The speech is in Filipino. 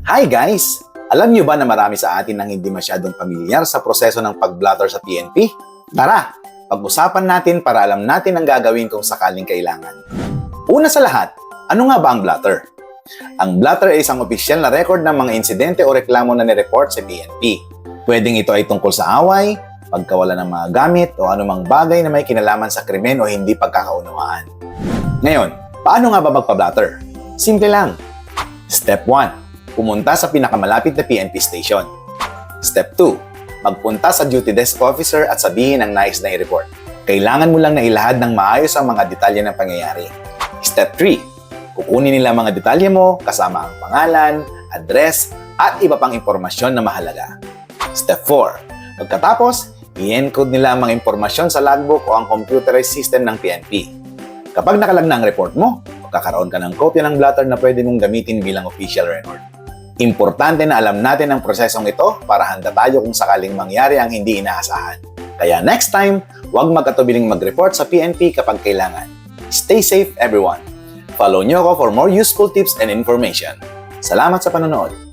Hi guys! Alam niyo ba na marami sa atin ang hindi masyadong pamilyar sa proseso ng pag-blotter sa PNP? Tara, pag-usapan natin para alam natin ang gagawin kung sakaling kailangan. Una sa lahat, ano nga ba ang blotter? Ang blotter ay isang opisyal na record ng mga insidente o reklamo na nireport sa PNP. Pwedeng ito ay tungkol sa away, pagkawala ng mga gamit o anumang bagay na may kinalaman sa krimen o hindi pagkakaunawaan. Ngayon, paano nga ba magpa-blotter? Simple lang. Step 1. Pumunta sa pinakamalapit na PNP station. Step 2. Magpunta sa duty desk officer at sabihin ang nais na i-report. Kailangan mo lang na ilahad ng maayos ang mga detalye ng pangyayari. Step 3. Kukunin nila ang mga detalye mo kasama ang pangalan, address, at iba pang impormasyon na mahalaga. Step 4. Pagkatapos, i-encode nila ang mga impormasyon sa logbook o ang computerized system ng PNP. Kapag nakalag na ang report mo, magkakaroon ka ng kopya ng blotter na pwede mong gamitin bilang official record. Importante na alam natin ang prosesong ito para handa tayo kung sakaling mangyari ang hindi inaasahan. Kaya next time, huwag magkatubiling mag-report sa PNP kapag kailangan. Stay safe everyone! Follow nyo ako for more useful tips and information. Salamat sa panonood!